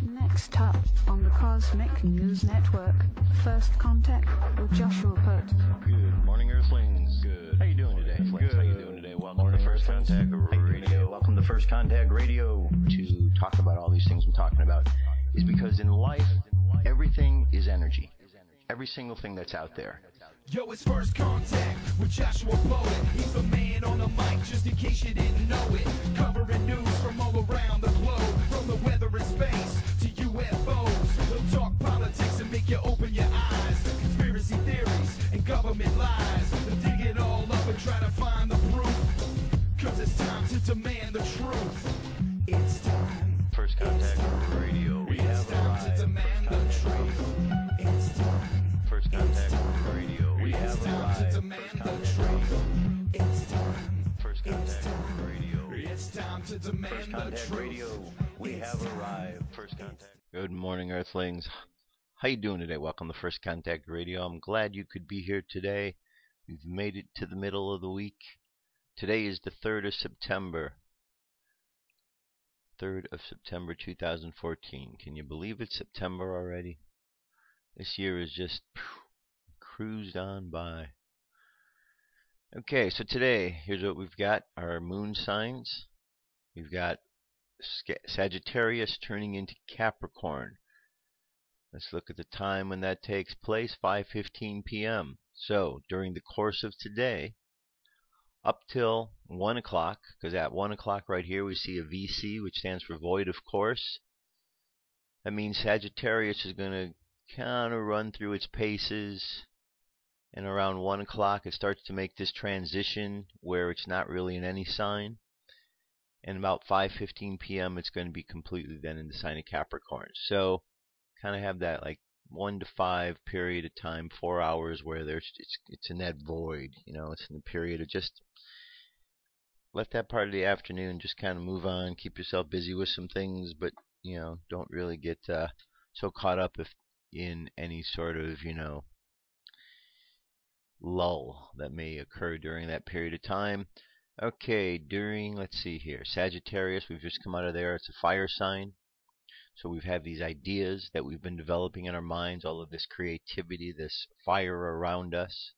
Next up on the Cosmic News Network, First Contact with Joshua Pert. Good morning, Earthlings. Good. How you doing today? Good. How you doing today? Welcome to First Contact Radio. Welcome to First Contact Radio. To talk about all these things I'm talking about is because in life, everything is energy. Every single thing that's out there. Yo, it's First Contact with Joshua Poet. He's the man on the mic, just in case you didn't know it. Covering news from all around the globe, from the weather and space to UFOs. He'll talk politics and make you open your eyes. Conspiracy theories and government lies. They'll dig it all up and try to find the proof. Cause it's time to demand the truth. It's time. First Contact Radio. We have time to demand the truth. It's time. First Contact Radio. We have arrived. It's time. First Contact Radio. It's time to demand First the Contact truth. Radio. We have arrived. First Contact. Good morning, Earthlings. How you doing today? Welcome to First Contact Radio. I'm glad you could be here today. We've made it to the middle of the week. Today is the 3rd of September. 3rd of September 2014. Can you believe it's September already? This year is just cruised on by. Okay, so today, here's what we've got. Our moon signs. We've got Sagittarius turning into Capricorn. Let's look at the time when that takes place, 5:15 p.m. So, during the course of today, up till 1 o'clock, because at 1 o'clock right here we see a VC, which stands for void of course. That means Sagittarius is going to kind of run through its paces, and around 1 o'clock it starts to make this transition where it's not really in any sign, and about 5:15 p.m. it's going to be completely then in the sign of Capricorn. So kind of have that like 1 to 5 period of time, 4 hours where it's in that void, it's in the period of just let that part of the afternoon just kind of move on, keep yourself busy with some things, but don't really get so caught up in any sort of lull that may occur during that period of time. Okay, let's see here, Sagittarius, we've just come out of there. It's a fire sign. So we've had these ideas that we've been developing in our minds, all of this creativity, this fire around us.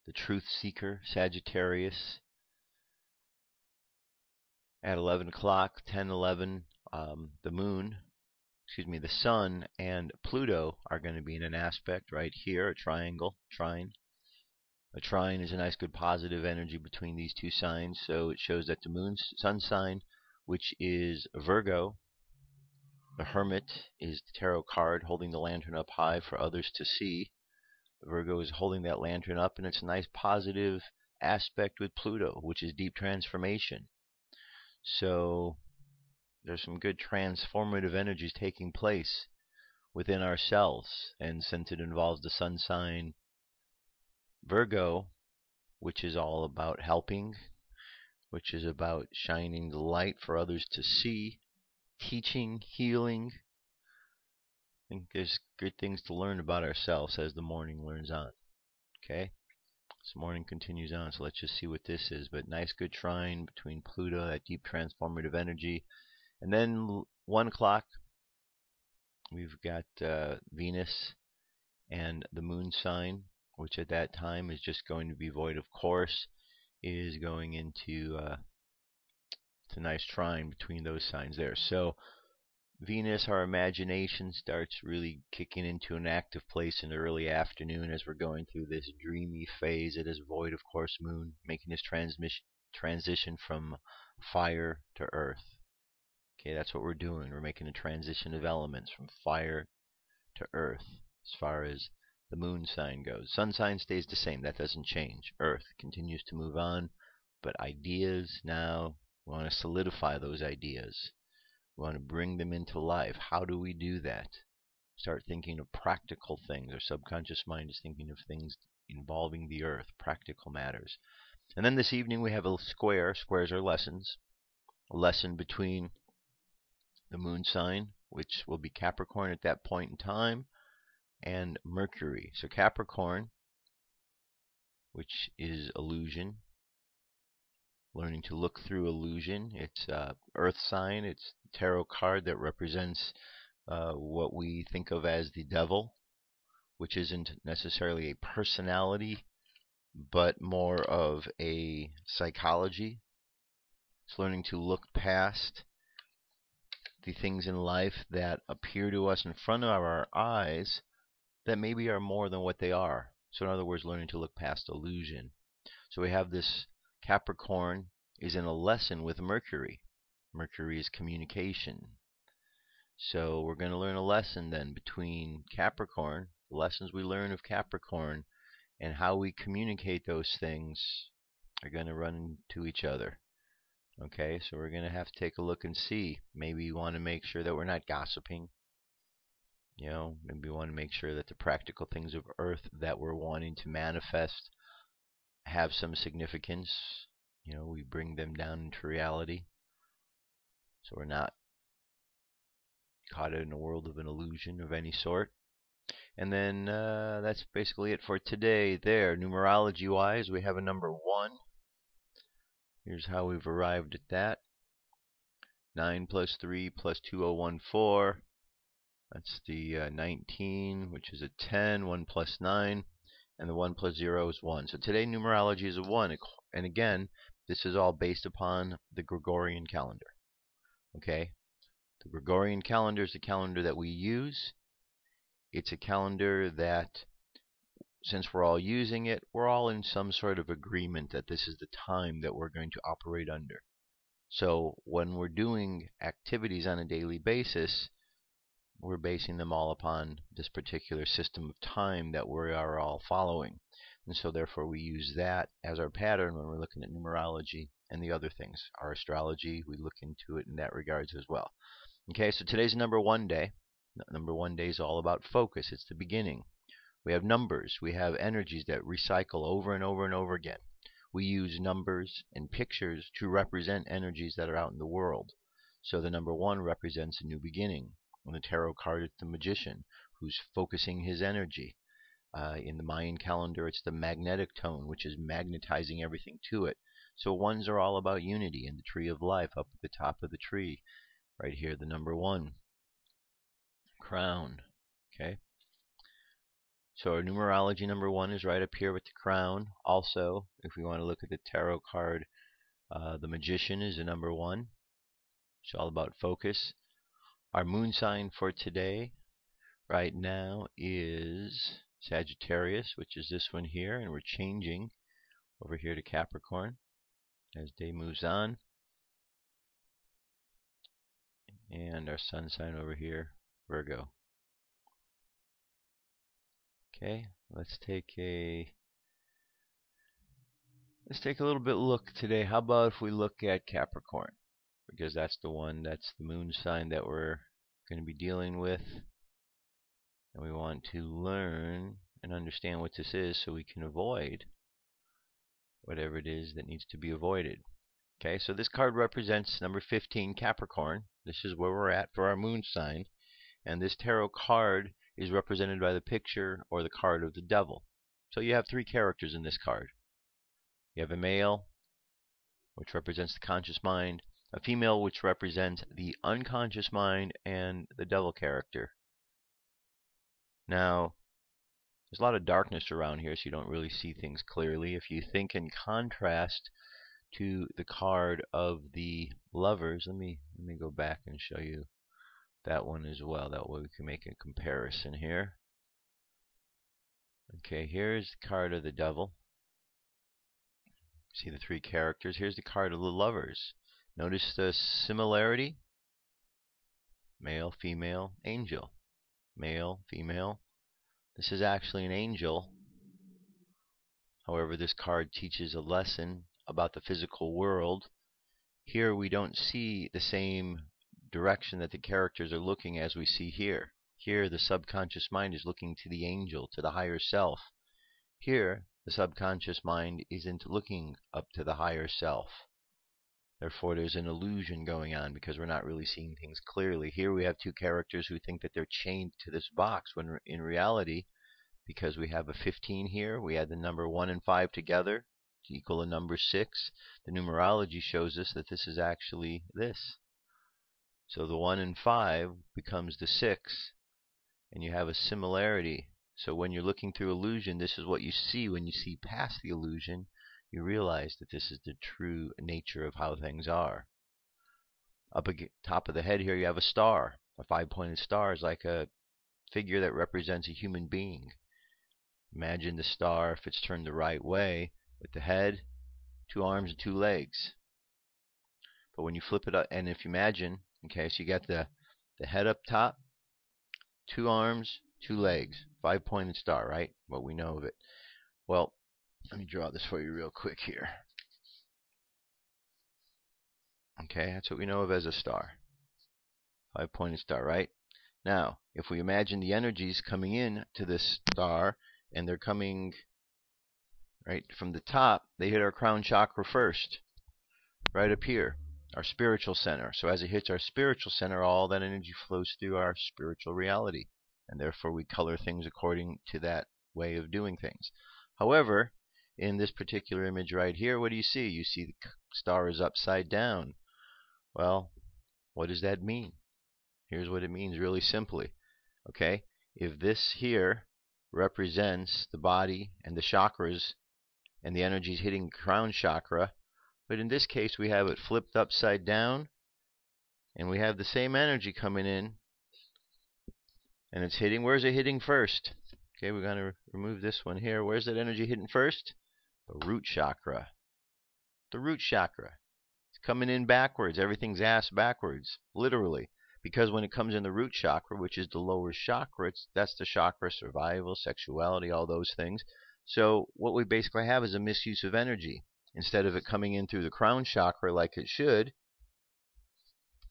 The truth seeker, Sagittarius. At 11 o'clock, 10:11, the sun and Pluto are going to be in an aspect right here, a triangle, trine. A trine is a nice good positive energy between these two signs, so it shows that the sun sign, which is Virgo, the Hermit is the tarot card holding the lantern up high for others to see. Virgo is holding that lantern up, and it's a nice positive aspect with Pluto, which is deep transformation. So there's some good transformative energies taking place within ourselves, and since it involves the sun sign Virgo, which is all about helping, which is about shining the light for others to see, teaching, healing. I think there's good things to learn about ourselves as the morning learns on. Okay? This morning continues on, so let's just see what this is. But nice good trine between Pluto, that deep transformative energy. And then 1 o'clock, we've got Venus and the moon sign, which at that time is just going to be void of course, is going into it's a nice trine between those signs there. So Venus, our imagination, starts really kicking into an active place in the early afternoon as we're going through this dreamy phase. It is void of course moon, making this transition from fire to earth. Okay, that's what we're doing. We're making a transition of elements from fire to earth as far as the moon sign goes. Sun sign stays the same. That doesn't change. Earth continues to move on, but ideas now, we want to solidify those ideas. We want to bring them into life. How do we do that? Start thinking of practical things. Our subconscious mind is thinking of things involving the earth, practical matters. And then this evening we have a square. Squares are lessons. A lesson between the moon sign, which will be Capricorn at that point in time, and Mercury. So Capricorn, which is illusion, learning to look through illusion. It's earth sign. It's tarot card that represents what we think of as the devil, which isn't necessarily a personality, but more of a psychology. It's learning to look past the things in life that appear to us in front of our eyes that maybe are more than what they are. So in other words, learning to look past illusion. So we have this Capricorn is in a lesson with Mercury. Mercury is communication. So we're going to learn a lesson then between Capricorn, the lessons we learn of Capricorn, and how we communicate those things are going to run into each other. Okay, so we're going to have to take a look and see. Maybe you want to make sure that we're not gossiping. You know, maybe we want to make sure that the practical things of Earth that we're wanting to manifest have some significance. You know, we bring them down into reality. So we're not caught in a world of an illusion of any sort. And then that's basically it for today there. Numerology-wise, we have a number 1. Here's how we've arrived at that. 9 plus 3 plus 2014. That's the 19, which is a 10. 1 plus 9. And the 1 plus 0 is 1. So today numerology is a 1. And again, this is all based upon the Gregorian calendar. Okay? The Gregorian calendar is the calendar that we use. It's a calendar that, since we're all using it, we're all in some sort of agreement that this is the time that we're going to operate under. So when we're doing activities on a daily basis, we're basing them all upon this particular system of time that we are all following. And so therefore we use that as our pattern when we're looking at numerology and the other things. Our astrology, we look into it in that regards as well. Okay, so today's number 1 day. Number 1 day is all about focus. It's the beginning. We have numbers. We have energies that recycle over and over and over again. We use numbers and pictures to represent energies that are out in the world. So the number 1 represents a new beginning. On the tarot card, it's the magician who's focusing his energy. In the Mayan calendar, it's the magnetic tone, which is magnetizing everything to it. So ones are all about unity, and the tree of life up at the top of the tree. Right here, the number 1. Crown. Okay. So our numerology number 1 is right up here with the crown. Also, if we want to look at the tarot card, the magician is the number 1. It's all about focus. Our moon sign for today right now is Sagittarius, which is this one here, and we're changing over here to Capricorn as day moves on. And our sun sign over here, Virgo. Okay, let's take a little bit look today. How about if we look at Capricorn? Because that's the one, that's the moon sign that we're going to be dealing with. And we want to learn and understand what this is so we can avoid whatever it is that needs to be avoided. Okay, so this card represents number 15, Capricorn. This is where we're at for our moon sign. And this tarot card is represented by the picture or the card of the devil. So you have 3 characters in this card. You have a male, which represents the conscious mind, a female, which represents the unconscious mind, and the devil character. Now, there's a lot of darkness around here, so you don't really see things clearly. If you think in contrast to the card of the lovers, let me go back and show you that one as well. That way we can make a comparison here. Okay, here's the card of the devil. See the 3 characters. Here's the card of the lovers. Notice the similarity. Male, female, angel. Male, female. This is actually an angel. However, this card teaches a lesson about the physical world. Here we don't see the same direction that the characters are looking as we see here. Here the subconscious mind is looking to the angel, to the higher self. Here the subconscious mind isn't looking up to the higher self. Therefore there's an illusion going on because we're not really seeing things clearly. Here we have 2 characters who think that they're chained to this box when in reality, because we have a 15 here, we add the number 1 and 5 together to equal a number 6. The numerology shows us that this is actually this. So the 1 and 5 becomes the 6, and you have a similarity. So when you're looking through illusion, this is what you see. When you see past the illusion, you realize that this is the true nature of how things are. Up at the top of the head here, you have a star. A 5-pointed star is like a figure that represents a human being. Imagine the star, if it's turned the right way, with the head, 2 arms and 2 legs. But when you flip it up, and if you imagine, okay, so you got the head up top, 2 arms, 2 legs, 5-pointed star, right? What we know of it. Well, let me draw this for you real quick here. Okay, that's what we know of as a star. 5-pointed star, right? Now, if we imagine the energies coming in to this star, and they're coming right from the top, they hit our crown chakra first, right up here, our spiritual center. So as it hits our spiritual center, all that energy flows through our spiritual reality, and therefore we color things according to that way of doing things. However, in this particular image right here, what do you see? You see the star is upside down. Well, what does that mean? Here's what it means really simply. Okay, if this here represents the body and the chakras and the energies hitting crown chakra, but in this case we have it flipped upside down, and we have the same energy coming in, and it's hitting. Where's it hitting first? Okay, we're going to remove this one here. Where's that energy hitting first? The root chakra. The root chakra. It's coming in backwards. Everything's ass backwards, literally. Because when it comes in the root chakra, which is the lower chakra, that's the chakra, survival, sexuality, all those things. So what we basically have is a misuse of energy. Instead of it coming in through the crown chakra like it should,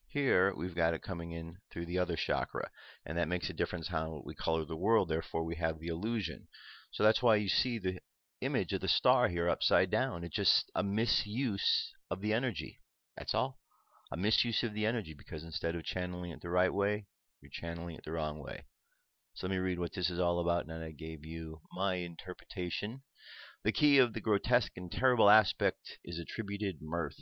here we've got it coming in through the other chakra. And that makes a difference how we color the world. Therefore, we have the illusion. So that's why you see the image of the star here upside down. It's just a misuse of the energy. That's all. A misuse of the energy, because instead of channeling it the right way, you're channeling it the wrong way. So let me read what this is all about, and I gave you my interpretation. The key of the grotesque and terrible aspect is attributed mirth.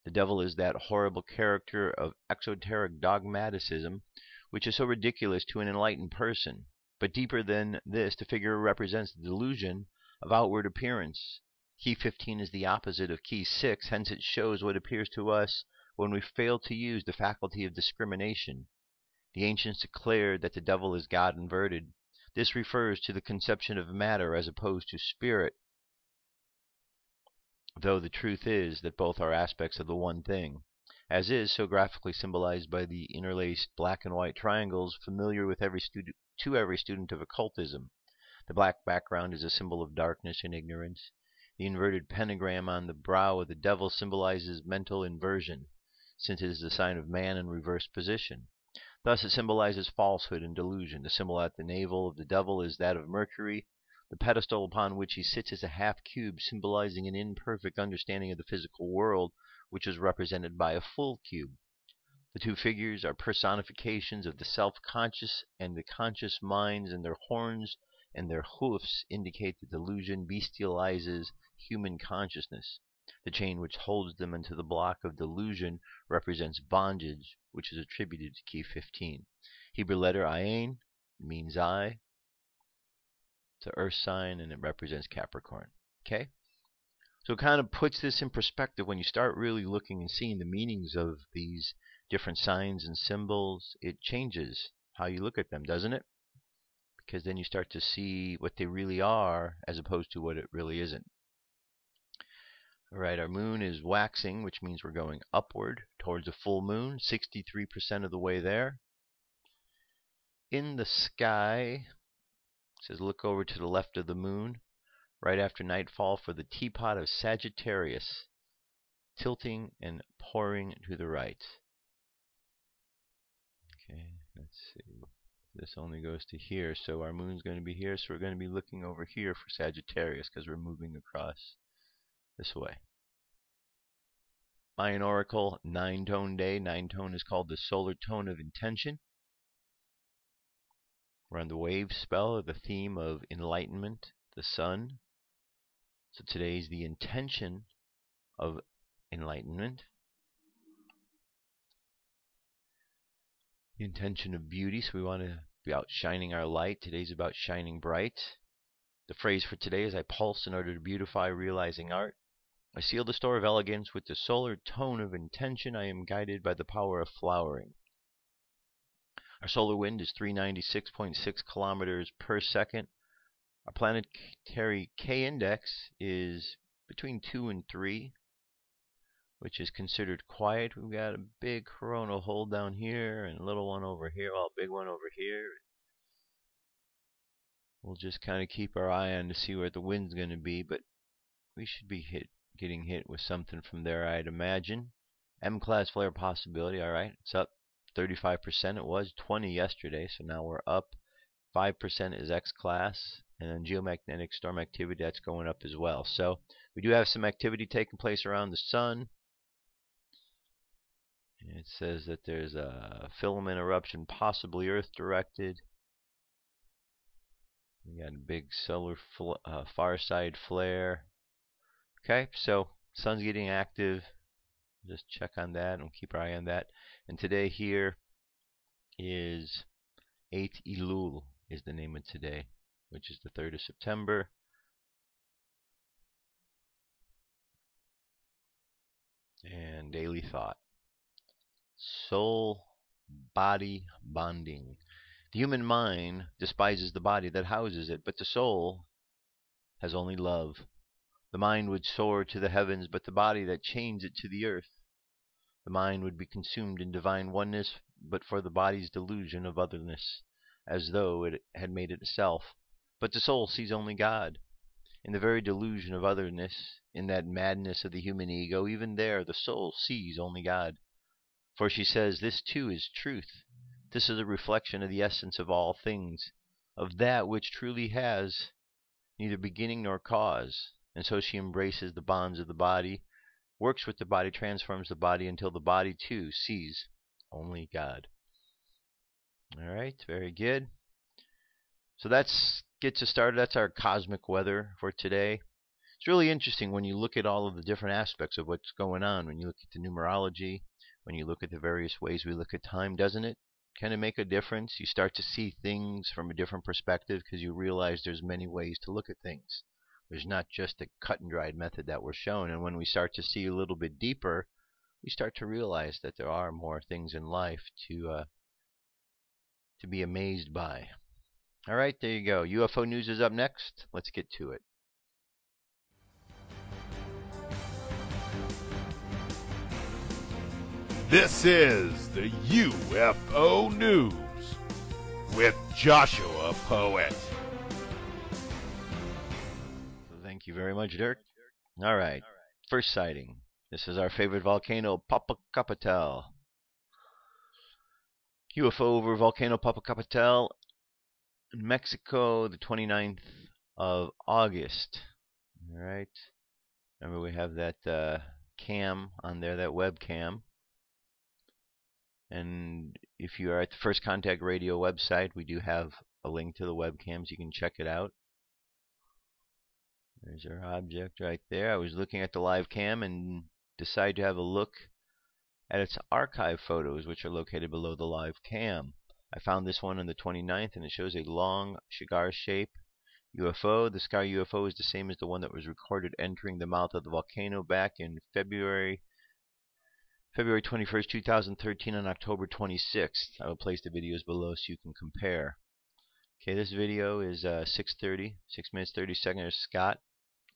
The devil is that horrible character of exoteric dogmaticism which is so ridiculous to an enlightened person. But deeper than this, the figure represents the delusion of outward appearance. Key 15 is the opposite of key 6, hence it shows what appears to us when we fail to use the faculty of discrimination. The ancients declared that the devil is God inverted. This refers to the conception of matter as opposed to spirit, though the truth is that both are aspects of the one thing, as is so graphically symbolized by the interlaced black and white triangles familiar with every student of occultism. The black background is a symbol of darkness and ignorance. The inverted pentagram on the brow of the devil symbolizes mental inversion, since it is the sign of man in reverse position. Thus it symbolizes falsehood and delusion. The symbol at the navel of the devil is that of Mercury. The pedestal upon which he sits is a half cube, symbolizing an imperfect understanding of the physical world, which is represented by a full cube. The two figures are personifications of the self-conscious and the conscious minds, and their horns and their hoofs indicate the delusion bestializes human consciousness. The chain which holds them into the block of delusion represents bondage, which is attributed to key 15. Hebrew letter Ayin means eye. It's an earth sign, and it represents Capricorn. Okay? So it kind of puts this in perspective when you start really looking and seeing the meanings of these different signs and symbols. It changes how you look at them, doesn't it? Because then you start to see what they really are as opposed to what it really isn't. All right, our moon is waxing, which means we're going upward towards a full moon, 63% of the way there. In the sky, it says look over to the left of the moon, right after nightfall for the teapot of Sagittarius, tilting and pouring to the right. Okay, let's see. This only goes to here, so our moon's going to be here, so we're going to be looking over here for Sagittarius because we're moving across this way. Mayan Oracle, 9-tone day. 9-tone is called the solar tone of intention. We're on the wave spell of the theme of enlightenment, the sun. So today's the intention of enlightenment. the intention of beauty, so we want to be out shining our light. Today's about shining bright. The phrase for today is I pulse in order to beautify realizing art. I seal the store of elegance with the solar tone of intention. I am guided by the power of flowering. Our solar wind is 396.6 kilometers per second. Our planetary K-index is between 2 and 3, which is considered quiet. We've got a big coronal hole down here and a little one over here, well, a big one over here. We'll just kind of keep our eye on to see where the wind's going to be, but we should be getting hit with something from there, I'd imagine. M-class flare possibility, all right. It's up 35%. It was 20 yesterday, so now we're up. 5% is X-class, and then geomagnetic storm activity, that's going up as well. So we do have some activity taking place around the sun. It says that there's a filament eruption, possibly Earth-directed. We got a big solar far side flare. Okay, so sun's getting active. Just check on that and we'll keep our eye on that. And today here is 8 Elul is the name of today, which is the 3rd of September. And daily thought. Soul-body bonding. The human mind despises the body that houses it, but the soul has only love. The mind would soar to the heavens, but the body that chains it to the earth. The mind would be consumed in divine oneness, but for the body's delusion of otherness, as though it had made it itself. But the soul sees only God. In the very delusion of otherness, in that madness of the human ego, even there the soul sees only God. For she says, this too is truth. This is a reflection of the essence of all things, of that which truly has neither beginning nor cause. And so she embraces the bonds of the body, works with the body, transforms the body until the body too sees only God. All right, very good. So that's gets us started. That's our cosmic weather for today. It's really interesting when you look at all of the different aspects of what's going on. When you look at the numerology, when you look at the various ways we look at time, doesn't it kind of make a difference? You start to see things from a different perspective because you realize there's many ways to look at things. There's not just a cut and dried method that we're shown. And when we start to see a little bit deeper, we start to realize that there are more things in life to be amazed by. All right, there you go. UFO news is up next. Let's get to it. This is the UFO News with Joshua Poet. Thank you very much, Dirk. All right, first sighting. This is our favorite volcano, Popocatepetl. UFO over Volcano Popocatepetl in Mexico, the 29th of August. All right. Remember, we have that cam on there, that webcam. And if you are at the First Contact Radio website, we do have a link to the webcams. You can check it out. There's our object right there. I was looking at the live cam and decided to have a look at its archive photos, which are located below the live cam. I found this one on the 29th, and it shows a long cigar-shaped UFO. The cigar UFO is the same as the one that was recorded entering the mouth of the volcano back in February 21st, 2013 and October 26th. I will place the videos below so you can compare. Okay, this video is 6 minutes 30 seconds. There's Scott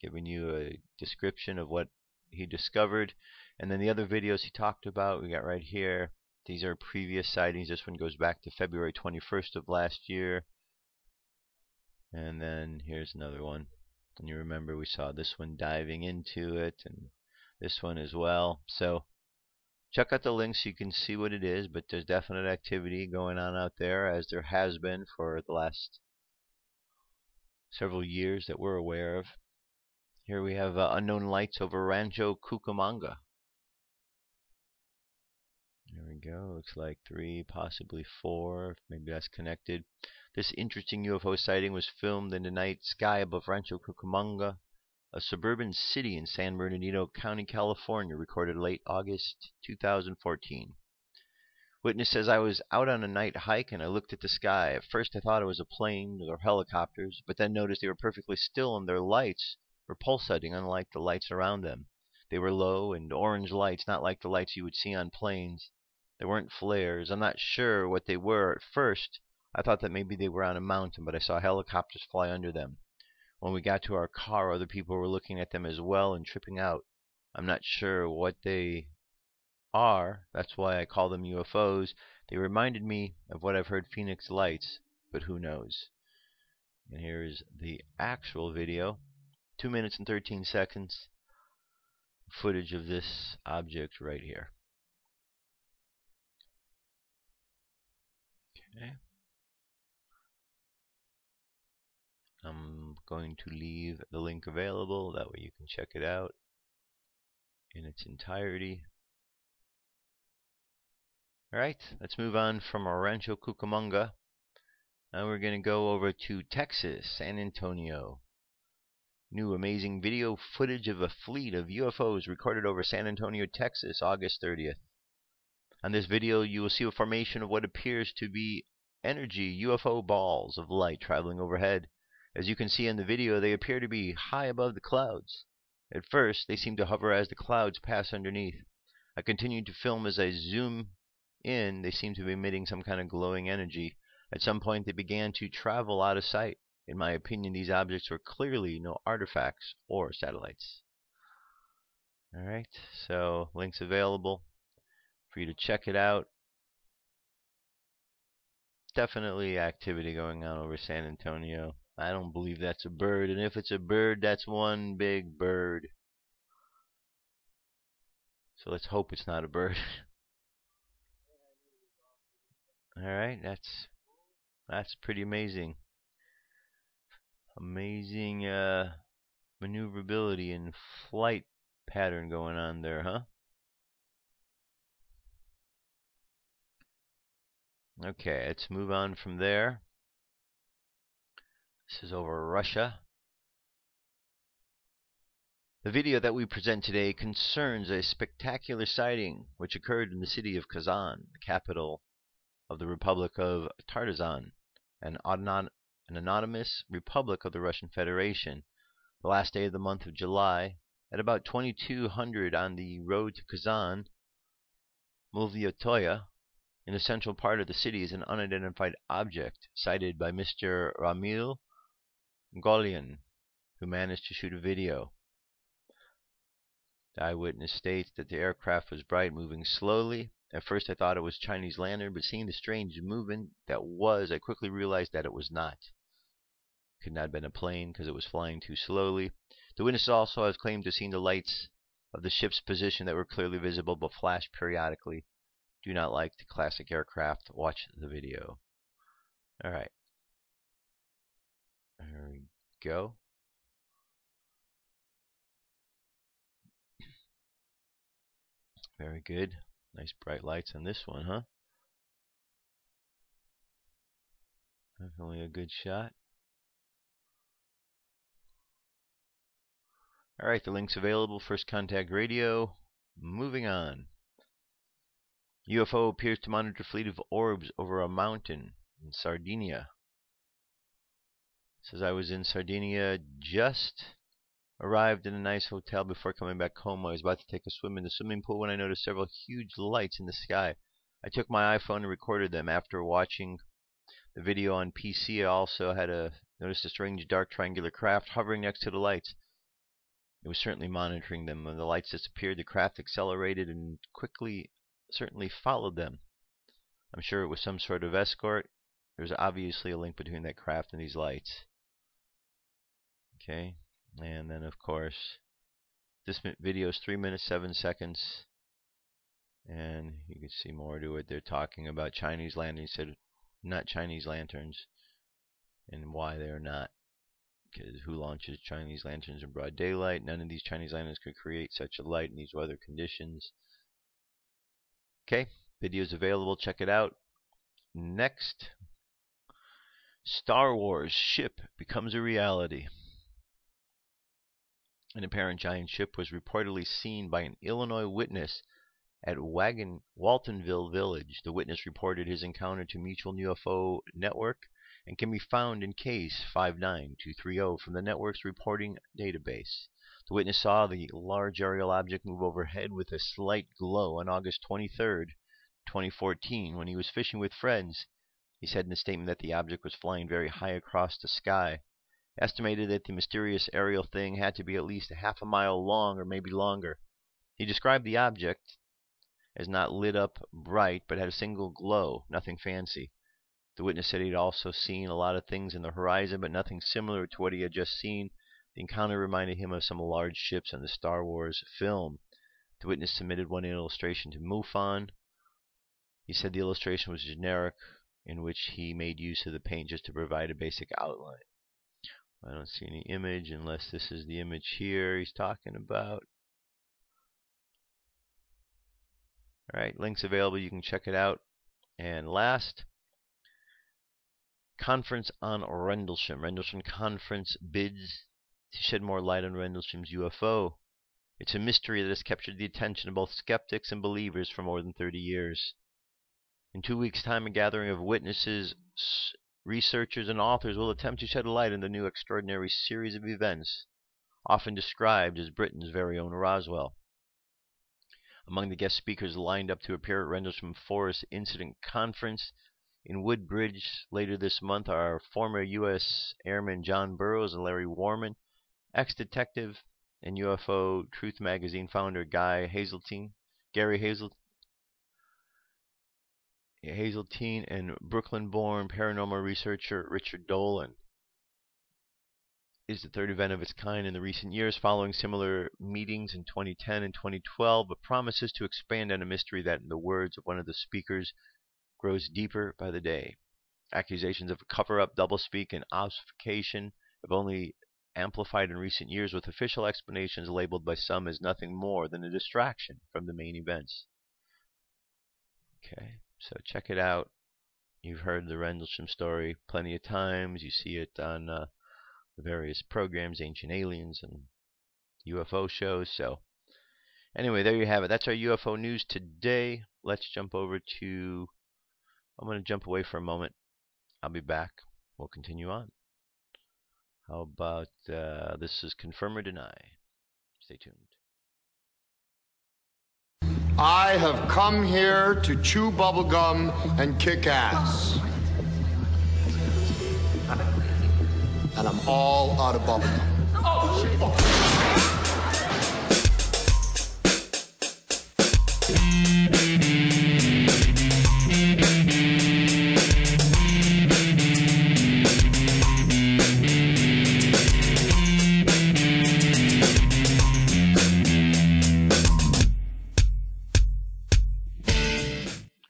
giving you a description of what he discovered. And then the other videos he talked about, we got right here. These are previous sightings. This one goes back to February 21st of last year. And then here's another one. And you remember we saw this one diving into it, and this one as well. So check out the links so you can see what it is, but there's definite activity going on out there, as there has been for the last several years that we're aware of. Here we have unknown lights over Rancho Cucamonga. There we go. Looks like 3, possibly 4. Maybe that's connected. This interesting UFO sighting was filmed in the night sky above Rancho Cucamonga, a suburban city in San Bernardino County, California, recorded late August 2014. Witness says I was out on a night hike and I looked at the sky. At first I thought it was a plane or helicopters, but then noticed they were perfectly still and their lights were pulsating unlike the lights around them. They were low and orange lights, not like the lights you would see on planes. They weren't flares. I'm not sure what they were at first. I thought that maybe they were on a mountain, but I saw helicopters fly under them. When we got to our car, other people were looking at them as well and tripping out. I'm not sure what they are. That's why I call them UFOs. They reminded me of what I've heard Phoenix lights, but who knows. And here's the actual video. 2 minutes and 13 seconds. Footage of this object right here. Okay. I'm going to leave the link available. That way you can check it out in its entirety. Alright, let's move on from Rancho Cucamonga. Now we're going to go over to Texas, San Antonio. New amazing video footage of a fleet of UFOs recorded over San Antonio, Texas, August 30th. On this video, you will see a formation of what appears to be energy UFO balls of light traveling overhead. As you can see in the video, they appear to be high above the clouds. At first, they seem to hover as the clouds pass underneath. I continued to film. As I zoom in, they seem to be emitting some kind of glowing energy. At some point, they began to travel out of sight. In my opinion, these objects were clearly no artifacts or satellites. Alright, so links available for you to check it out. Definitely activity going on over San Antonio. I don't believe that's a bird, and if it's a bird, that's one big bird. So let's hope it's not a bird. Alright, that's pretty amazing. Amazing maneuverability and flight pattern going on there, huh? Okay, let's move on from there. This is over Russia. The video that we present today concerns a spectacular sighting which occurred in the city of Kazan, the capital of the Republic of Tartazan, an anonymous republic of the Russian Federation. The last day of the month of July, at about 2200 on the road to Kazan, Mulvyotoya, in the central part of the city, is an unidentified object sighted by Mr. Ramil Golian, who managed to shoot a video. The eyewitness states that the aircraft was bright, moving slowly. At first I thought it was Chinese lantern, but seeing the strange movement I quickly realized that it was not. It could not have been a plane because it was flying too slowly. The witness also has claimed to have seen the lights of the ship's position that were clearly visible but flashed periodically. Do not like the classic aircraft. Watch the video. Alright. There we go. Very good. Nice bright lights on this one, huh? Definitely a good shot. Alright, the link's available. First Contact Radio. Moving on. UFO appears to monitor fleet of orbs over a mountain in Sardinia. Says I was in Sardinia, just arrived in a nice hotel before coming back home. I was about to take a swim in the swimming pool when I noticed several huge lights in the sky. I took my iPhone and recorded them. After watching the video on PC, I also noticed a strange dark triangular craft hovering next to the lights. It was certainly monitoring them. When the lights disappeared, the craft accelerated and certainly followed them. I'm sure it was some sort of escort. There's obviously a link between that craft and these lights. Okay, and then of course, this video is 3 minutes 7 seconds, and you can see more to it. They're talking about Chinese lanterns, not Chinese lanterns, and why they're not. Because who launches Chinese lanterns in broad daylight? None of these Chinese lanterns could create such a light in these weather conditions. Okay, video's available. Check it out. Next, Star Wars ship becomes a reality. An apparent giant ship was reportedly seen by an Illinois witness At Waltonville Village, the witness reported his encounter to Mutual UFO Network and can be found in case 59230 from the network's reporting database. The witness saw the large aerial object move overhead with a slight glow on August 23rd, 2014, when he was fishing with friends. He said in a statement that the object was flying very high across the sky. Estimated that the mysterious aerial thing had to be at least half a mile long or maybe longer. He described the object as not lit up bright, but had a single glow, nothing fancy. The witness said he'd also seen a lot of things in the horizon, but nothing similar to what he had just seen. The encounter reminded him of some large ships in the Star Wars film. The witness submitted one illustration to MUFON. He said the illustration was generic, in which he made use of the paint just to provide a basic outline. I don't see any image unless this is the image here he's talking about. Alright, links available, you can check it out. And last, conference on Rendlesham. Rendlesham conference bids to shed more light on Rendlesham's UFO. It's a mystery that has captured the attention of both skeptics and believers for more than 30 years. In 2 weeks' time, a gathering of witnesses, researchers, and authors will attempt to shed light on the new extraordinary series of events, often described as Britain's very own Roswell. Among the guest speakers lined up to appear at Rendlesham Forest Incident Conference in Woodbridge later this month are former U.S. Airman John Burroughs and Larry Warman, ex-detective and UFO Truth Magazine founder Gary Hazeltine, and Brooklyn-born paranormal researcher Richard Dolan. It is the third event of its kind in the recent years, following similar meetings in 2010 and 2012, but promises to expand on a mystery that, in the words of one of the speakers, grows deeper by the day. Accusations of cover-up, doublespeak, and obfuscation have only amplified in recent years, with official explanations labeled by some as nothing more than a distraction from the main events. Okay, so check it out. You've heard the Rendlesham story plenty of times. You see it on the various programs, Ancient Aliens and UFO shows. So anyway, there you have it. That's our UFO news today. Let's jump over to... I'm going to jump away for a moment. I'll be back. We'll continue on. How about this is Confirm or Deny. Stay tuned. I have come here to chew bubblegum and kick ass. And I'm all out of bubblegum. Oh, shit.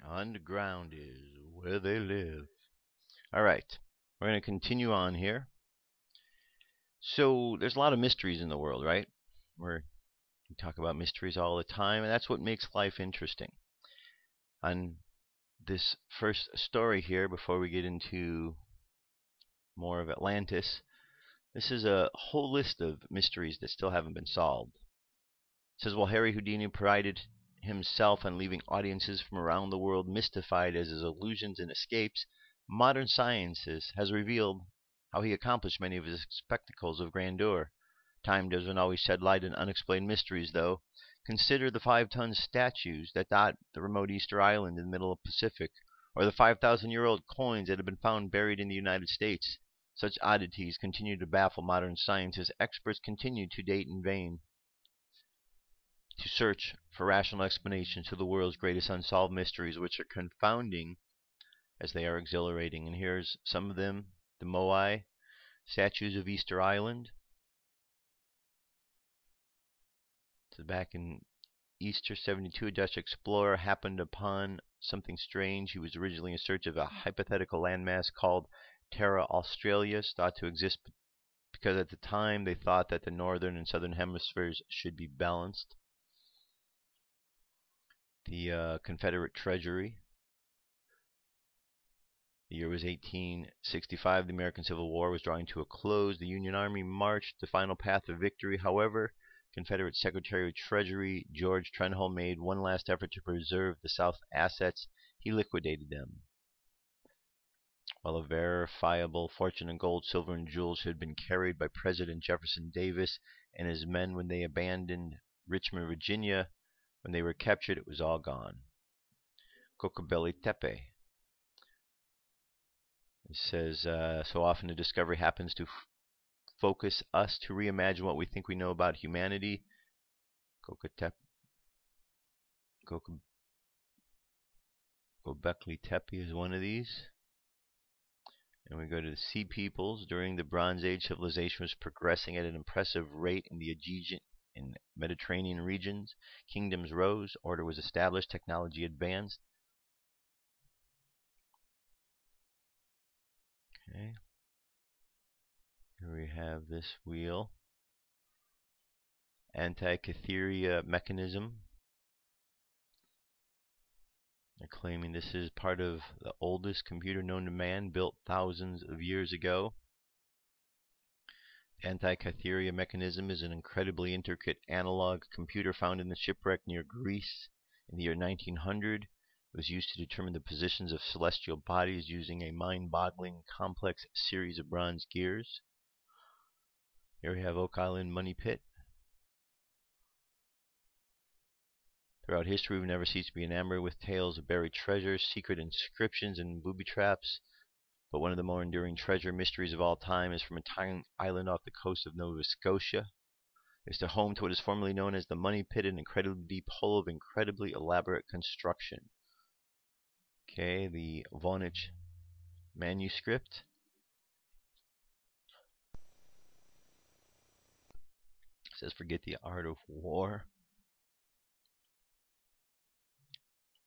Underground is where they live. Alright, we're going to continue on here. So, there's a lot of mysteries in the world, right? We talk about mysteries all the time, and that's what makes life interesting. On this first story here, before we get into more of Atlantis, this is a whole list of mysteries that still haven't been solved. It says, while Harry Houdini prided himself on leaving audiences from around the world mystified as his illusions and escapes, modern science has revealed how he accomplished many of his spectacles of grandeur. Time doesn't always shed light on unexplained mysteries, though. Consider the 5-ton statues that dot the remote Easter Island in the middle of the Pacific, or the 5,000-year-old coins that have been found buried in the United States. Such oddities continue to baffle modern science as experts continue to date in vain to search for rational explanations to the world's greatest unsolved mysteries, which are confounding as they are exhilarating. And here's some of them. The Moai statues of Easter Island. So back in Easter 72, a Dutch explorer happened upon something strange. He was originally in search of a hypothetical landmass called Terra Australis, thought to exist because at the time they thought that the northern and southern hemispheres should be balanced. The Confederate Treasury. The year was 1865. The American Civil War was drawing to a close. The Union Army marched the final path of victory. However, Confederate Secretary of Treasury George Trenholm made one last effort to preserve the South assets. He liquidated them. While a verifiable fortune in gold, silver, and jewels had been carried by President Jefferson Davis and his men when they abandoned Richmond, Virginia, when they were captured, it was all gone. Popocatepetl. It says, so often a discovery happens to focus us to reimagine what we think we know about humanity. Gobekli Tepe is one of these. And we go to the Sea Peoples. During the Bronze Age, civilization was progressing at an impressive rate in the Aegean and Mediterranean regions. Kingdoms rose, order was established, technology advanced. Okay. Here we have this wheel. Antikythera mechanism. They're claiming this is part of the oldest computer known to man, built thousands of years ago. The Antikythera mechanism is an incredibly intricate analog computer found in the shipwreck near Greece in the year 1900. It was used to determine the positions of celestial bodies using a mind-boggling complex series of bronze gears. Here we have Oak Island Money Pit. Throughout history, we've never ceased to be enamored with tales of buried treasures, secret inscriptions, and booby traps. But one of the more enduring treasure mysteries of all time is from a tiny island off the coast of Nova Scotia. It's the home to what is formerly known as the Money Pit, an incredibly deep hole of incredibly elaborate construction. Okay, the Voynich manuscript. It says, forget the art of war.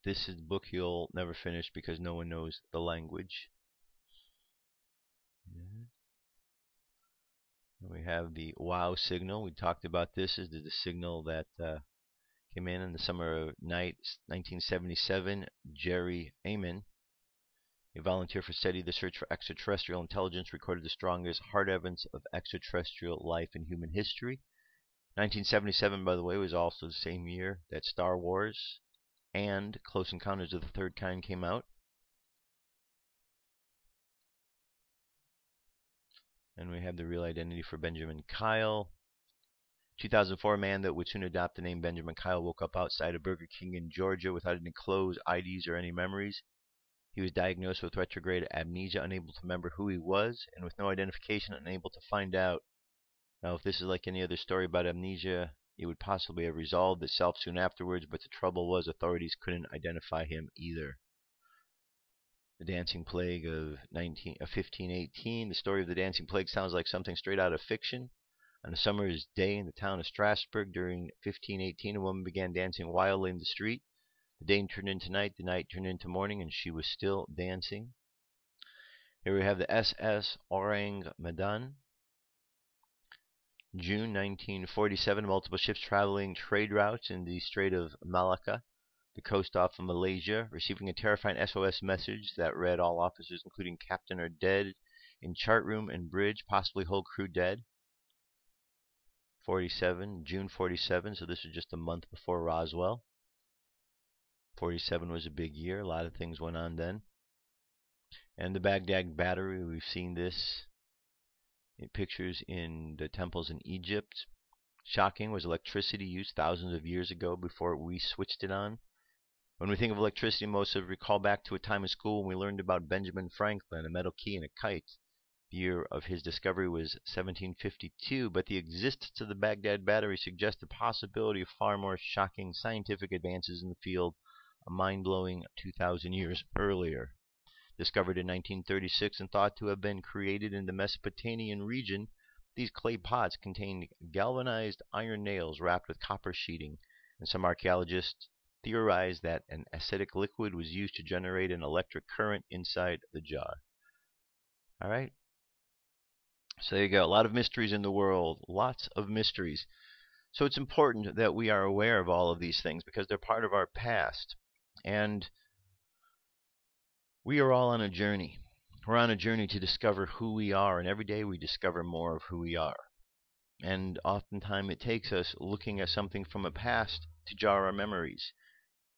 This is the book he'll never finish because no one knows the language. We have the wow signal. We talked about this. This is the signal that came in the summer of 1977. Jerry Amen, a volunteer for SETI, the search for extraterrestrial intelligence, recorded the strongest hard evidence of extraterrestrial life in human history. 1977, by the way, was also the same year that Star Wars and Close Encounters of the Third Kind came out. And we have the real identity for Benjamin Kyle. 2004, a man that would soon adopt the name Benjamin Kyle woke up outside a Burger King in Georgia without any clothes, IDs, or any memories. He was diagnosed with retrograde amnesia, unable to remember who he was, and with no identification, unable to find out. Now, if this is like any other story about amnesia, it would possibly have resolved itself soon afterwards, but the trouble was authorities couldn't identify him either. The Dancing Plague of 1518. The story of the Dancing Plague sounds like something straight out of fiction. On a summer's day in the town of Strasbourg during 1518, a woman began dancing wildly in the street. The day turned into night, the night turned into morning, and she was still dancing. Here we have the SS Orang Medan. June 1947, multiple ships traveling trade routes in the Strait of Malacca, the coast off of Malaysia, receiving a terrifying SOS message that read, all officers including captain are dead in chart room and bridge, possibly whole crew dead. June 47, so this was just a month before Roswell. 47 was a big year, a lot of things went on then. And the Baghdad Battery, we've seen this in pictures in the temples in Egypt. Shocking was electricity used thousands of years ago before we switched it on. When we think of electricity, most of us recall back to a time in school when we learned about Benjamin Franklin, a metal key and a kite. The year of his discovery was 1752, but the existence of the Baghdad Battery suggests the possibility of far more shocking scientific advances in the field, a mind-blowing 2,000 years earlier. Discovered in 1936 and thought to have been created in the Mesopotamian region, these clay pots contained galvanized iron nails wrapped with copper sheeting, and some archaeologists theorized that an acidic liquid was used to generate an electric current inside the jar. All right. So there you go. A lot of mysteries in the world. Lots of mysteries. So it's important that we are aware of all of these things because they're part of our past. And we are all on a journey. We're on a journey to discover who we are, and every day we discover more of who we are. And oftentimes it takes us looking at something from a past to jar our memories,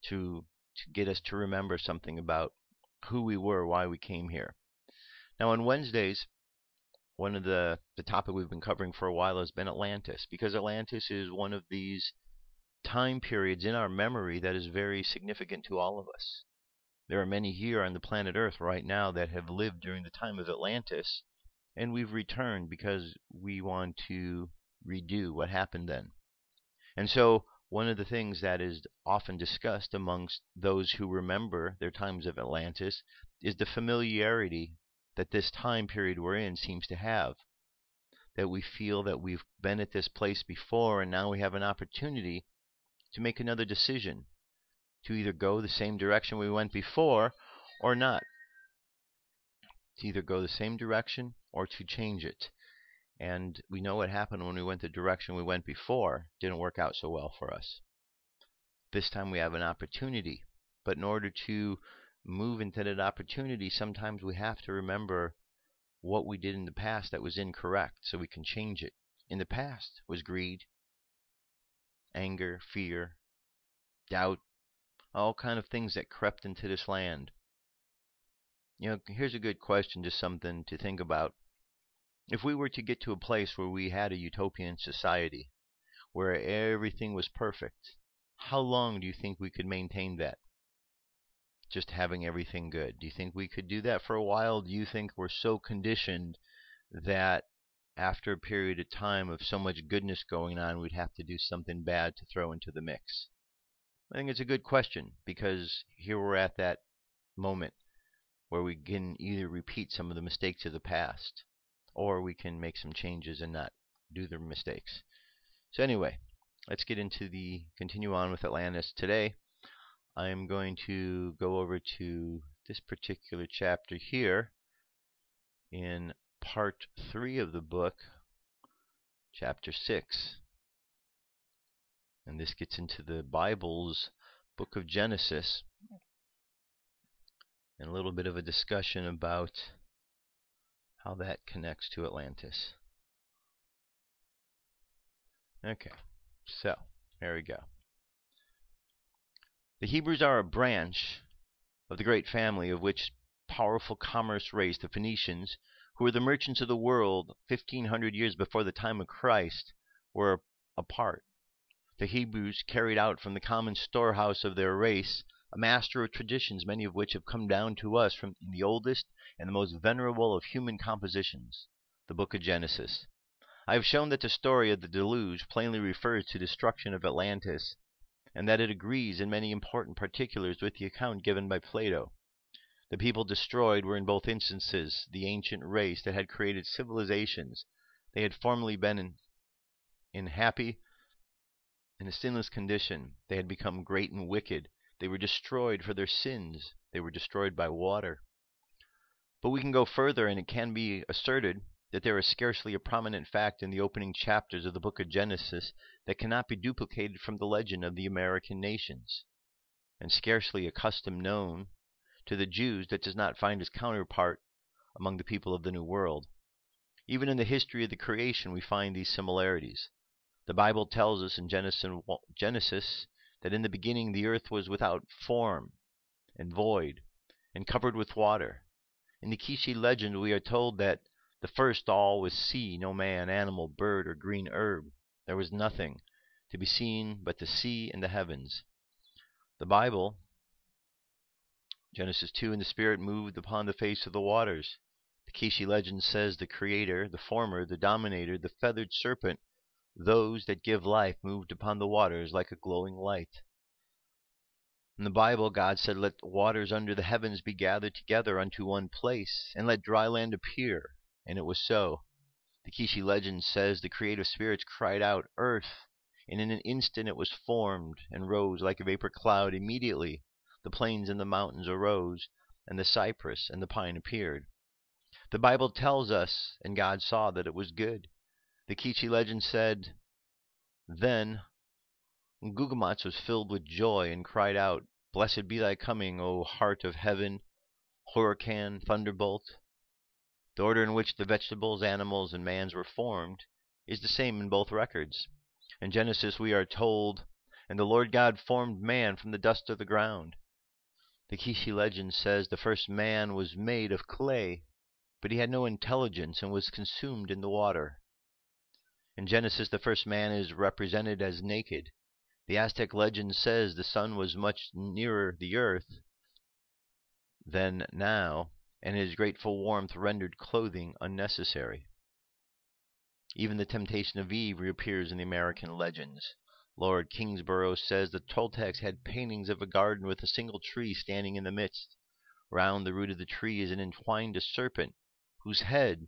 to get us to remember something about who we were, why we came here. Now on Wednesdays, one of the topic we've been covering for a while has been Atlantis, because Atlantis is one of these time periods in our memory that is very significant to all of us. There are many here on the planet Earth right now that have lived during the time of Atlantis, and we've returned because we want to redo what happened then. And so one of the things that is often discussed amongst those who remember their times of Atlantis is the familiarity that this time period we're in seems to have. That we feel that we've been at this place before, and now we have an opportunity to make another decision, to either go the same direction we went before or not. To either go the same direction or to change it. And we know what happened when we went the direction we went before. It didn't work out so well for us. This time we have an opportunity. But in order to move into that opportunity, sometimes we have to remember what we did in the past that was incorrect so we can change it. In the past was greed, anger, fear, doubt, all kind of things that crept into this land. You know, here's a good question, just something to think about. If we were to get to a place where we had a utopian society, where everything was perfect, how long do you think we could maintain that? Just having everything good. Do you think we could do that for a while? Do you think we're so conditioned that after a period of time of so much goodness going on, we'd have to do something bad to throw into the mix? I think it's a good question, because here we're at that moment where we can either repeat some of the mistakes of the past, or we can make some changes and not do the mistakes. So anyway, let's continue on with Atlantis today. I'm going to go over to this particular chapter here in part 3 of the book, chapter 6. And this gets into the Bible's book of Genesis, and a little bit of a discussion about how that connects to Atlantis. Okay, so there we go. The Hebrews are a branch of the great family of which powerful commerce race, the Phoenicians, who were the merchants of the world 1,500 years before the time of Christ, were a part. The Hebrews carried out from the common storehouse of their race a master of traditions, many of which have come down to us from the oldest and the most venerable of human compositions, the book of Genesis. I have shown that the story of the deluge plainly refers to destruction of Atlantis, and that it agrees in many important particulars with the account given by Plato. The people destroyed were in both instances the ancient race that had created civilizations. They had formerly been in a sinless condition. They had become great and wicked. They were destroyed for their sins. They were destroyed by water. But we can go further, and it can be asserted that there is scarcely a prominent fact in the opening chapters of the book of Genesis that cannot be duplicated from the legend of the American nations, and scarcely a custom known to the Jews that does not find its counterpart among the people of the New World. Even in the history of the creation we find these similarities. The Bible tells us in Genesis that in the beginning the earth was without form and void and covered with water. In the Kishi legend we are told that the first all was sea, no man, animal, bird, or green herb. There was nothing to be seen but the sea and the heavens. The Bible, Genesis 2, and the Spirit moved upon the face of the waters. The Kishi legend says the Creator, the Former, the Dominator, the feathered serpent, those that give life, moved upon the waters like a glowing light. In the Bible, God said, "Let waters under the heavens be gathered together unto one place, and let dry land appear." And it was so. The Kishi legend says the creative spirits cried out, "Earth," and in an instant it was formed and rose like a vapor cloud. Immediately the plains and the mountains arose, and the cypress and the pine appeared. The Bible tells us, and God saw that it was good. The Kishi legend said, "Then Gugamats was filled with joy and cried out, 'Blessed be thy coming, O heart of heaven, hurricane, thunderbolt.'" The order in which the vegetables, animals, and mans were formed is the same in both records. In Genesis we are told, "And the Lord God formed man from the dust of the ground." The Kishi legend says the first man was made of clay, but he had no intelligence and was consumed in the water. In Genesis the first man is represented as naked. The Aztec legend says the sun was much nearer the earth than now, and his grateful warmth rendered clothing unnecessary. Even the temptation of Eve reappears in the American legends. Lord Kingsborough says the Toltecs had paintings of a garden with a single tree standing in the midst. Round the root of the tree is entwined a serpent, whose head,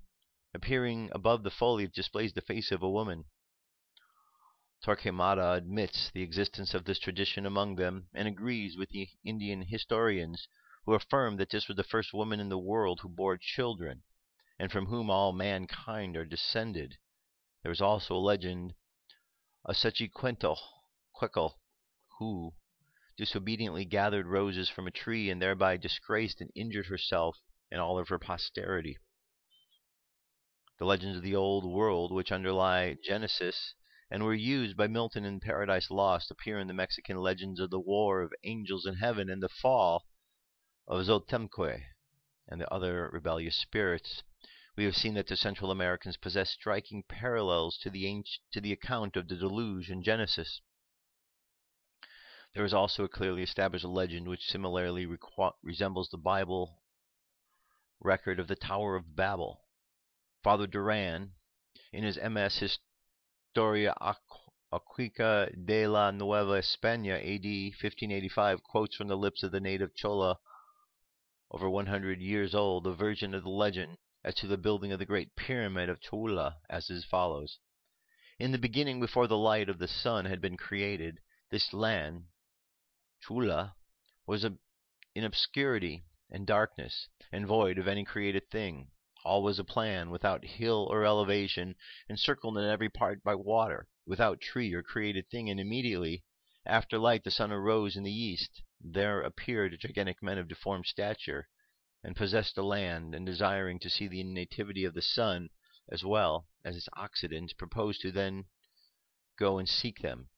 appearing above the foliage, displays the face of a woman. Torquemada admits the existence of this tradition among them, and agrees with the Indian historians who affirm that this was the first woman in the world who bore children, and from whom all mankind are descended. There is also a legend of Sechiquetl, who disobediently gathered roses from a tree and thereby disgraced and injured herself and all of her posterity. The legends of the Old World, which underlie Genesis and were used by Milton in Paradise Lost, appear in the Mexican legends of the War of Angels in Heaven and the fall of Xotemque and the other rebellious spirits. We have seen that the Central Americans possess striking parallels to the account of the deluge in Genesis. There is also a clearly established legend which similarly resembles the Bible record of the Tower of Babel. Father Duran, in his MS Historia Aquica de la Nueva España, AD 1585, quotes from the lips of the native Chola, over 100 years old, the version of the legend as to the building of the Great Pyramid of Cholula, as is follows. In the beginning, before the light of the sun had been created, this land, Cholula, was in obscurity and darkness, and void of any created thing. All was a plan, without hill or elevation, encircled in every part by water, without tree or created thing, and immediately after light the sun arose in the east. There appeared gigantic men of deformed stature, and possessed the land, and desiring to see the nativity of the sun, as well as its occidents, proposed to then go and seek them.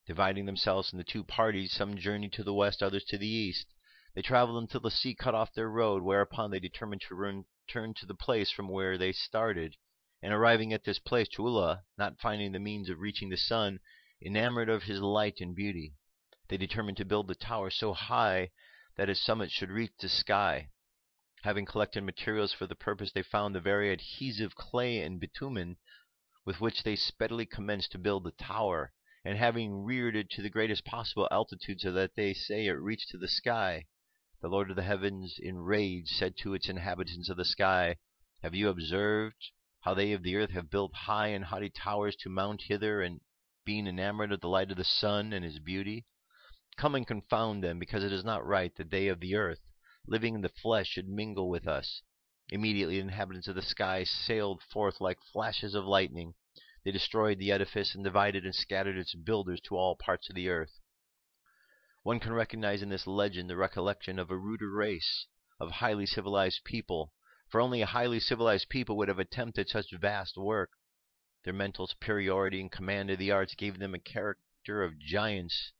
Dividing themselves into two parties, some journeyed to the west, others to the east. They traveled until the sea cut off their road, whereupon they determined to return to the place from where they started. And arriving at this place, Cholula, not finding the means of reaching the sun, enamored of his light and beauty, they determined to build the tower so high that its summit should reach the sky. Having collected materials for the purpose, they found the very adhesive clay and bitumen with which they speedily commenced to build the tower, and having reared it to the greatest possible altitude so that they say it reached to the sky, the Lord of the Heavens, in rage, said to its inhabitants of the sky, "Have you observed how they of the earth have built high and haughty towers to mount hither, and being enamored of the light of the sun and his beauty? Come and confound them, because it is not right that they of the earth, living in the flesh, should mingle with us." Immediately the inhabitants of the sky sailed forth like flashes of lightning. They destroyed the edifice and divided and scattered its builders to all parts of the earth. One can recognize in this legend the recollection of a ruder race of highly civilized people, for only a highly civilized people would have attempted such vast work. Their mental superiority and command of the arts gave them a character of giants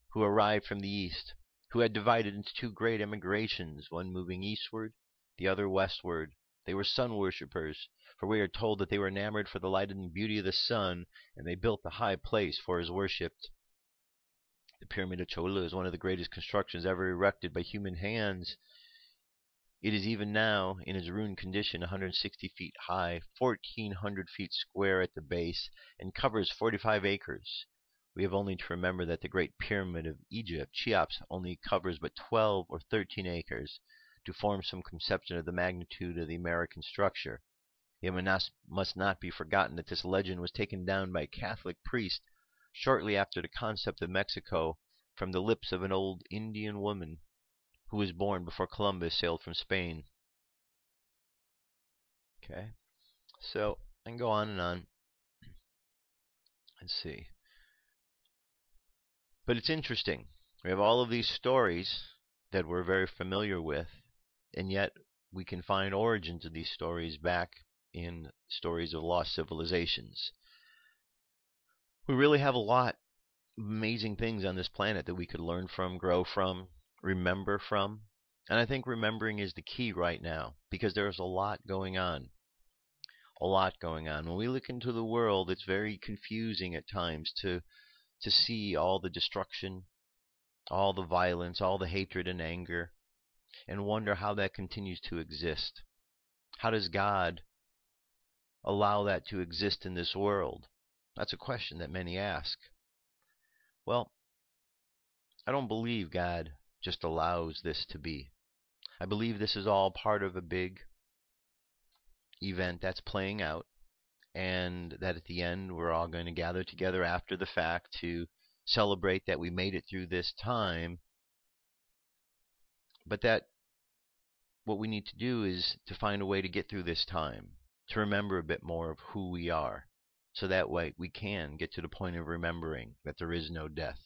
who arrived from the east, who had divided into two great emigrations, one moving eastward, the other westward. They were sun worshippers, for we are told that they were enamored for the light and beauty of the sun, and they built the high place for his worship. The Pyramid of Cholula is one of the greatest constructions ever erected by human hands. It is even now, in its ruined condition, 160 feet high, 1,400 feet square at the base, and covers 45 acres. We have only to remember that the Great Pyramid of Egypt, Cheops, only covers but 12 or 13 acres, to form some conception of the magnitude of the American structure. It must not be forgotten that this legend was taken down by a Catholic priest shortly after the concept of Mexico from the lips of an old Indian woman who was born before Columbus sailed from Spain. Okay, so I can go on and on. Let's see. But it's interesting. We have all of these stories that we're very familiar with, and yet we can find origins of these stories back in stories of lost civilizations. We really have a lot of amazing things on this planet that we could learn from, grow from, remember from. And I think remembering is the key right now, because there's a lot going on. A lot going on. When we look into the world, it's very confusing at times to see all the destruction, all the violence, all the hatred and anger, and wonder how that continues to exist. How does God allow that to exist in this world? That's a question that many ask. Well, I don't believe God just allows this to be. I believe this is all part of a big event that's playing out, and that at the end we're all going to gather together after the fact to celebrate that we made it through this time, but that what we need to do is to find a way to get through this time, to remember a bit more of who we are, so that way we can get to the point of remembering that there is no death,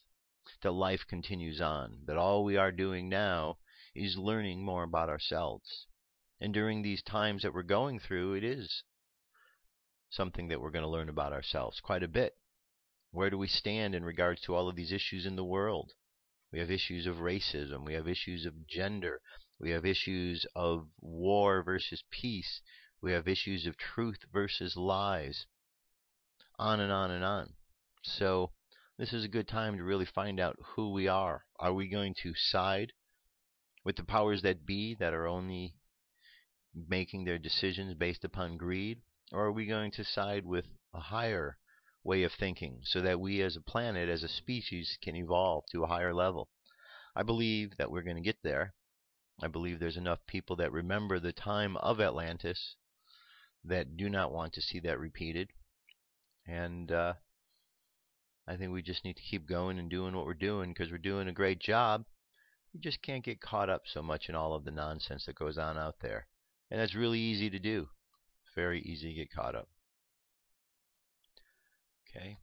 that life continues on, that all we are doing now is learning more about ourselves. And during these times that we're going through, it is something that we're going to learn about ourselves quite a bit. Where do we stand in regards to all of these issues in the world? We have issues of racism. We have issues of gender. We have issues of war versus peace. We have issues of truth versus lies. On and on and on. So this is a good time to really find out who we are. Are we going to side with the powers that be that are only making their decisions based upon greed? Or are we going to side with a higher way of thinking so that we as a planet, as a species, can evolve to a higher level? I believe that we're going to get there. I believe there's enough people that remember the time of Atlantis that do not want to see that repeated. And I think we just need to keep going and doing what we're doing, because we're doing a great job. We just can't get caught up so much in all of the nonsense that goes on out there. And that's really easy to do. Very easy to get caught up. Okay.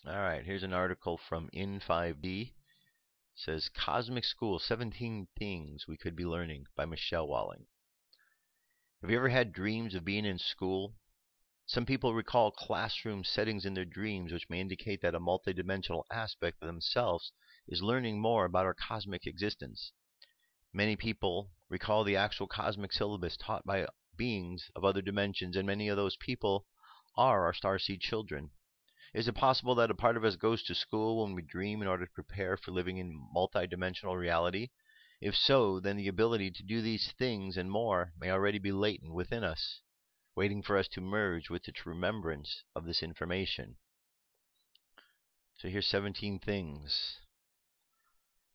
All right. Here's an article from In5D. It says, Cosmic School, 17 Things We Could Be Learning by Michelle Walling. Have you ever had dreams of being in school? Some people recall classroom settings in their dreams, which may indicate that a multidimensional aspect of themselves is learning more about our cosmic existence. Many people recall the actual cosmic syllabus taught by beings of other dimensions, and many of those people are our starseed children. Is it possible that a part of us goes to school when we dream in order to prepare for living in multidimensional reality? If so, then the ability to do these things and more may already be latent within us, waiting for us to merge with its remembrance of this information. So here's 17 things.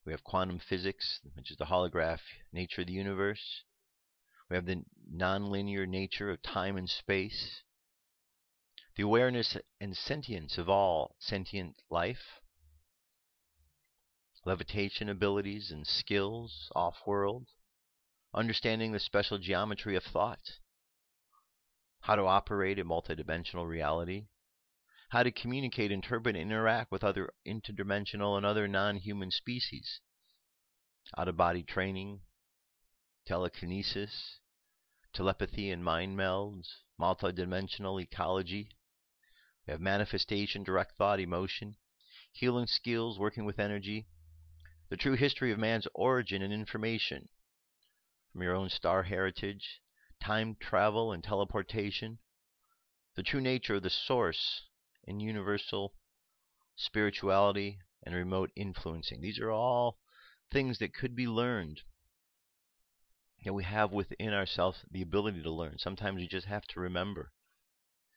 We have quantum physics, which is the holograph nature of the universe. We have the nonlinear nature of time and space. The awareness and sentience of all sentient life. Levitation abilities and skills off-world. Understanding the special geometry of thought. How to operate in multidimensional reality. How to communicate, interpret, and interact with other interdimensional and other non-human species. Out-of-body training, telekinesis, telepathy and mind melds, multidimensional ecology. We have manifestation, direct thought, emotion, healing skills, working with energy, the true history of man's origin and information, from your own star heritage, time travel and teleportation, the true nature of the source and universal spirituality and remote influencing. These are all things that could be learned, that we have within ourselves the ability to learn. Sometimes we just have to remember.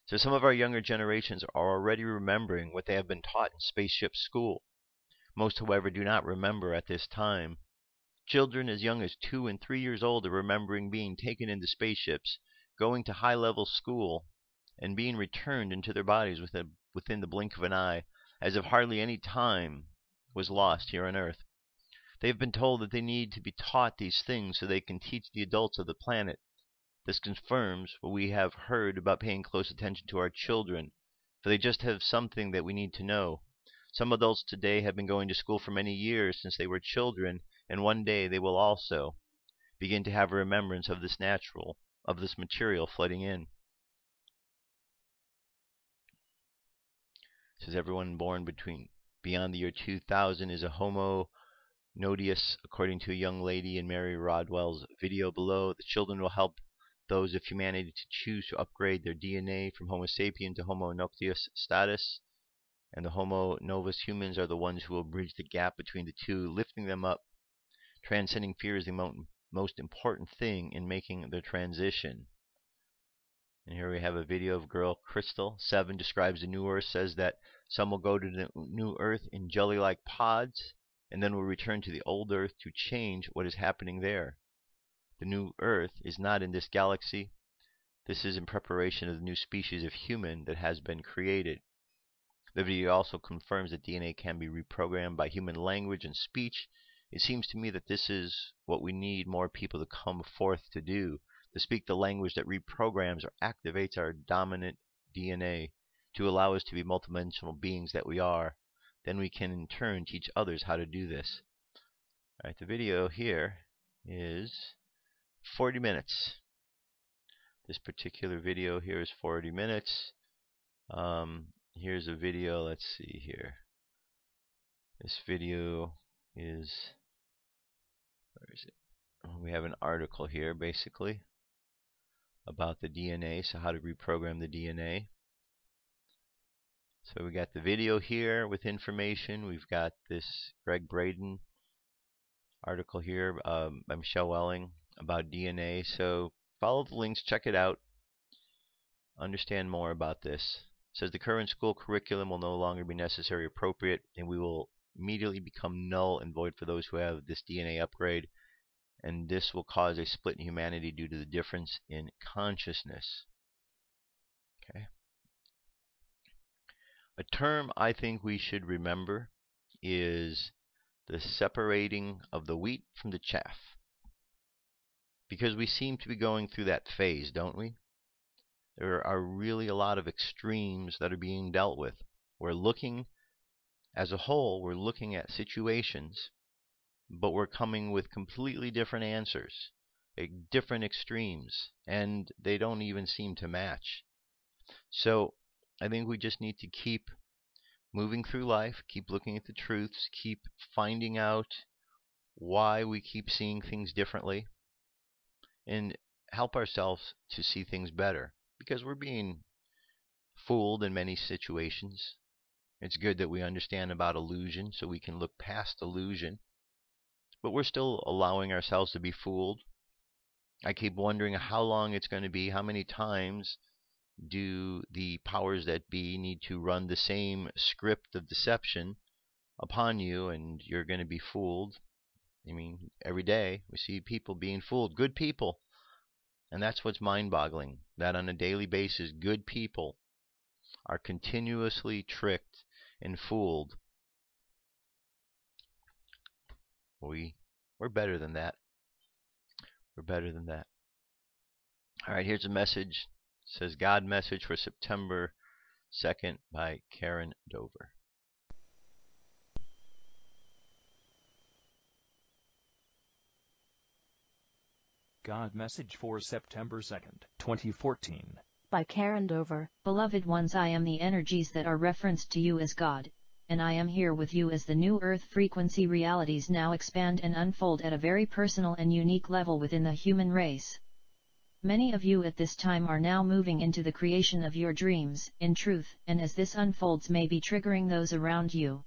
So some of our younger generations are already remembering what they have been taught in spaceship school. Most, however, do not remember at this time. Children as young as 2 and 3 years old are remembering being taken into spaceships, going to high-level school, and being returned into their bodies within the blink of an eye, as if hardly any time was lost here on Earth. They have been told that they need to be taught these things so they can teach the adults of the planet. This confirms what we have heard about paying close attention to our children, for they just have something that we need to know. Some adults today have been going to school for many years since they were children, and one day they will also begin to have a remembrance of this material flooding in. It says everyone born beyond the year 2000 is a Homo Nodius, according to a young lady in Mary Rodwell's video below. The children will help those of humanity to choose to upgrade their DNA from Homo sapien to Homo Noctius status, and the Homo Novus humans are the ones who will bridge the gap between the two, lifting them up. Transcending fear is the most important thing in making the transition. And here we have a video of girl Crystal. 7 describes the new Earth, says that some will go to the new Earth in jelly-like pods, and then will return to the old Earth to change what is happening there. The new Earth is not in this galaxy. This is in preparation of the new species of human that has been created. The video also confirms that DNA can be reprogrammed by human language and speech. It seems to me that this is what we need more people to come forth to do, to speak the language that reprograms or activates our dominant DNA, to allow us to be multidimensional beings that we are. Then we can in turn teach others how to do this. Alright, the video here is 40 minutes. This particular video here is 40 minutes. Here's a video, let's see here. This video is, where is it? We have an article here basically about the DNA, so how to reprogram the DNA. So we got the video here with information. We've got this Greg Braden article here by Michelle Welling about DNA. So follow the links, check it out, understand more about this. It says the current school curriculum will no longer be necessary or appropriate, and we will immediately become null and void for those who have this DNA upgrade, and this will cause a split in humanity due to the difference in consciousness. Okay. A term I think we should remember is the separating of the wheat from the chaff. Because we seem to be going through that phase, don't we? There are really a lot of extremes that are being dealt with. We're looking, as a whole, we're looking at situations, but we're coming with completely different answers, different extremes, and they don't even seem to match. So I think we just need to keep moving through life, keep looking at the truths, keep finding out why we keep seeing things differently, and help ourselves to see things better, because we're being fooled in many situations. It's good that we understand about illusion so we can look past illusion, but we're still allowing ourselves to be fooled. I keep wondering how long it's going to be, how many times do the powers that be need to run the same script of deception upon you, and you're going to be fooled. I mean, every day we see people being fooled, good people, and that's what's mind-boggling, that on a daily basis good people are continuously tricked and fooled. We're better than that. We're better than that. Alright, here's a message. It says God message for September 2nd by Karen Dover. God message for September 2nd, 2014. By Karen Dover. Beloved ones, I am the energies that are referenced to you as God, and I am here with you as the new Earth frequency realities now expand and unfold at a very personal and unique level within the human race. Many of you at this time are now moving into the creation of your dreams, in truth, and as this unfolds may be triggering those around you.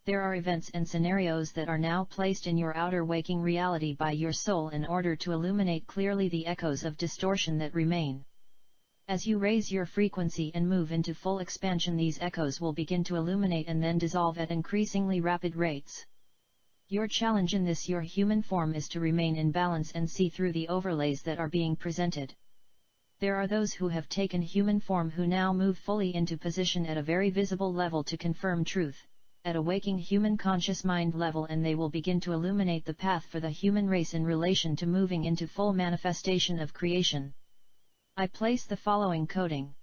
There are events and scenarios that are now placed in your outer waking reality by your soul in order to illuminate clearly the echoes of distortion that remain. As you raise your frequency and move into full expansion, these echoes will begin to illuminate and then dissolve at increasingly rapid rates. Your challenge in this your human form is to remain in balance and see through the overlays that are being presented. There are those who have taken human form who now move fully into position at a very visible level to confirm truth, at a waking human conscious mind level, and they will begin to illuminate the path for the human race in relation to moving into full manifestation of creation. I place the following coding: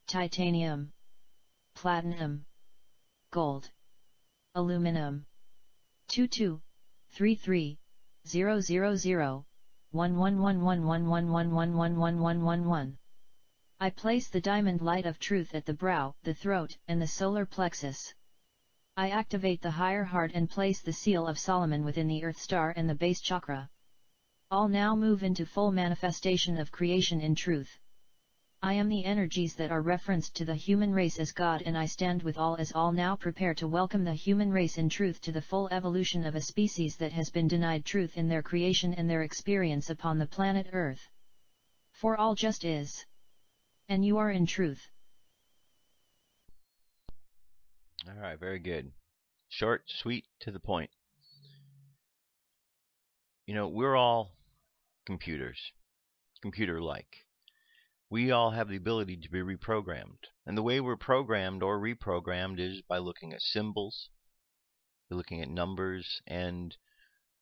titanium, platinum, gold, aluminum. 22330001111111111111. I place the diamond light of truth at the brow, the throat, and the solar plexus. I activate the higher heart and place the seal of Solomon within the earth star and the base chakra. All now move into full manifestation of creation in truth. I am the energies that are referenced to the human race as God, and I stand with all as all now prepare to welcome the human race in truth to the full evolution of a species that has been denied truth in their creation and their experience upon the planet Earth. For all just is. And you are in truth. Alright, very good. Short, sweet, to the point. You know, we're all computers. Computer-like. We all have the ability to be reprogrammed. And the way we're programmed or reprogrammed is by looking at symbols, by looking at numbers, and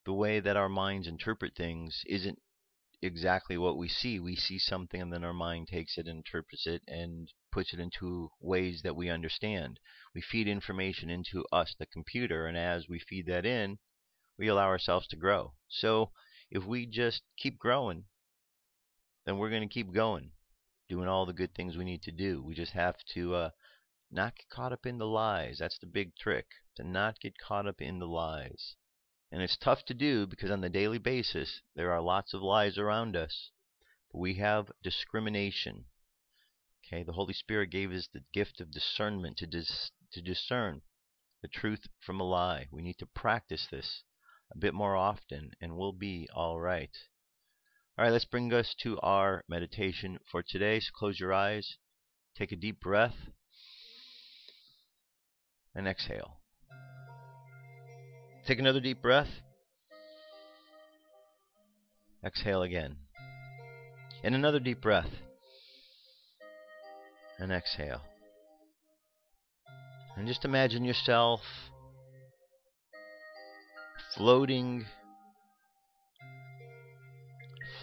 the way that our minds interpret things isn't exactly what we see. We see something and then our mind takes it, interprets it, and puts it into ways that we understand. We feed information into us, the computer, and as we feed that in, we allow ourselves to grow. So if we just keep growing, then we're going to keep going, doing all the good things we need to do. We just have to not get caught up in the lies. That's the big trick, to not get caught up in the lies. And it's tough to do because on the daily basis, there are lots of lies around us. But we have discrimination. Okay, the Holy Spirit gave us the gift of discernment to discern the truth from a lie. We need to practice this a bit more often, and we'll be all right. All right, let's bring us to our meditation for today. So close your eyes, take a deep breath, and exhale. Take another deep breath. Exhale again. And another deep breath. And exhale. And just imagine yourself floating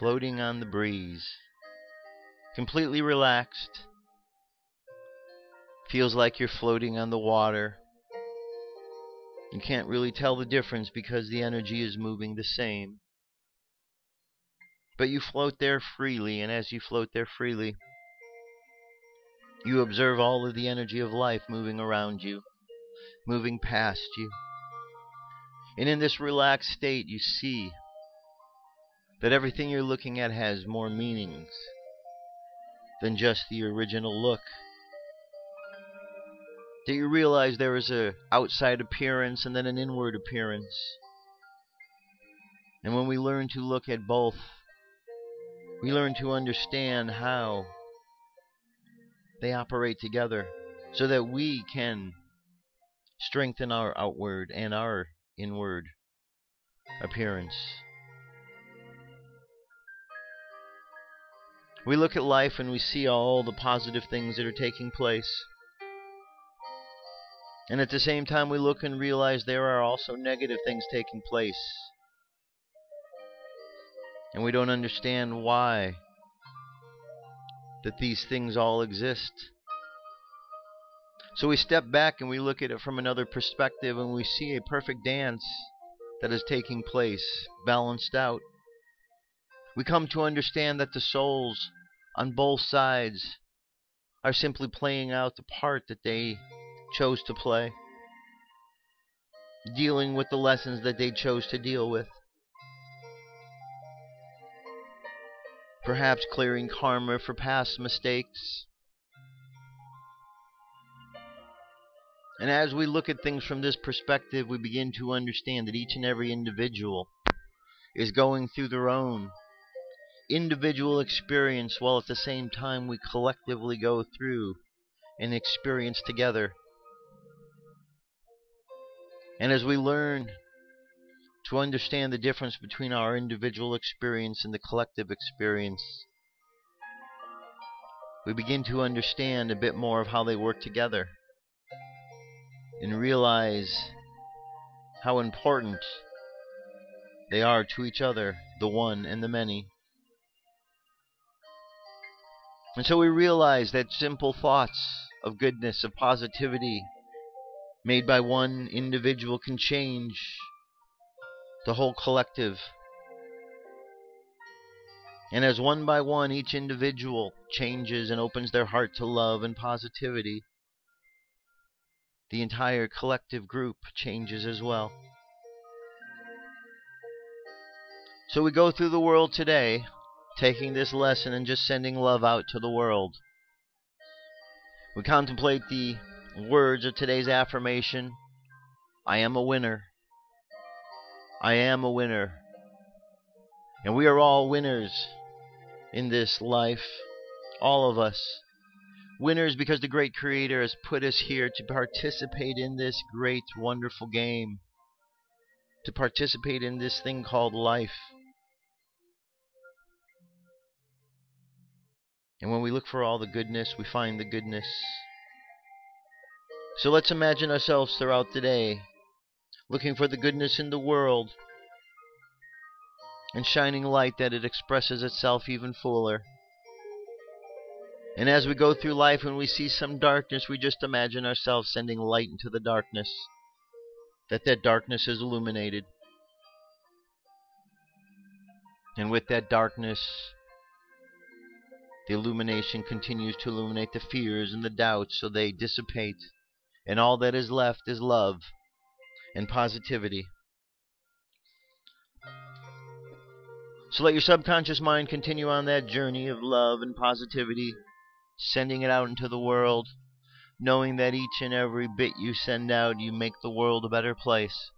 on the breeze, completely relaxed. Feels like you're floating on the water. You can't really tell the difference because the energy is moving the same. But you float there freely, and as you float there freely, you observe all of the energy of life moving around you, moving past you. And in this relaxed state, you see that everything you're looking at has more meanings than just the original look. That you realize there is an outside appearance and then an inward appearance. And when we learn to look at both, we learn to understand how they operate together so that we can strengthen our outward and our inward appearance. We look at life and we see all the positive things that are taking place. And at the same time we look and realize there are also negative things taking place. And we don't understand why that these things all exist. So we step back and we look at it from another perspective, and we see a perfect dance that is taking place, balanced out. We come to understand that the souls on both sides are simply playing out the part that they chose to play, dealing with the lessons that they chose to deal with, perhaps clearing karma for past mistakes. And as we look at things from this perspective, we begin to understand that each and every individual is going through their own individual experience, while at the same time we collectively go through an experience together. And as we learn to understand the difference between our individual experience and the collective experience, we begin to understand a bit more of how they work together and realize how important they are to each other, the one and the many. And so we realize that simple thoughts of goodness, of positivity, made by one individual can change the whole collective. And as one by one each individual changes and opens their heart to love and positivity, the entire collective group changes as well. So we go through the world today, taking this lesson and just sending love out to the world. We contemplate the words of today's affirmation: I am a winner. I am a winner. And we are all winners in this life. All of us. Winners because the great Creator has put us here to participate in this great, wonderful game. To participate in this thing called life. And when we look for all the goodness, we find the goodness. So let's imagine ourselves throughout the day, looking for the goodness in the world, and shining light that it expresses itself even fuller. And as we go through life, when we see some darkness, we just imagine ourselves sending light into the darkness, that darkness is illuminated. And with that darkness, the illumination continues to illuminate the fears and the doubts, so they dissipate. And all that is left is love and positivity. So let your subconscious mind continue on that journey of love and positivity, sending it out into the world, knowing that each and every bit you send out, you make the world a better place.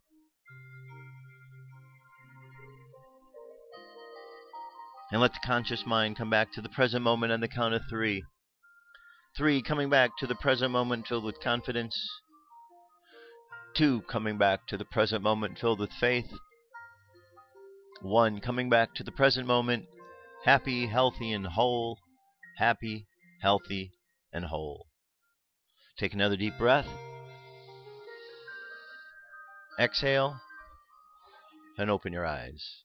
And let the conscious mind come back to the present moment on the count of 3. 3, coming back to the present moment filled with confidence. 2, coming back to the present moment filled with faith. 1, coming back to the present moment happy, healthy, and whole. Happy, healthy, and whole. Take another deep breath. Exhale, and open your eyes.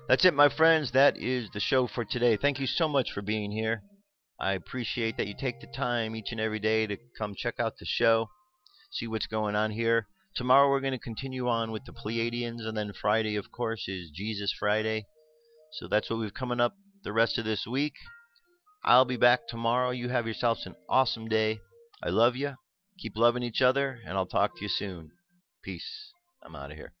That's it, my friends. That is the show for today. Thank you so much for being here. I appreciate that you take the time each and every day to come check out the show, see what's going on here. Tomorrow we're going to continue on with the Pleiadians, and then Friday, of course, is Jesus Friday. So that's what we've coming up the rest of this week. I'll be back tomorrow. You have yourselves an awesome day. I love you. Keep loving each other, and I'll talk to you soon. Peace. I'm out of here.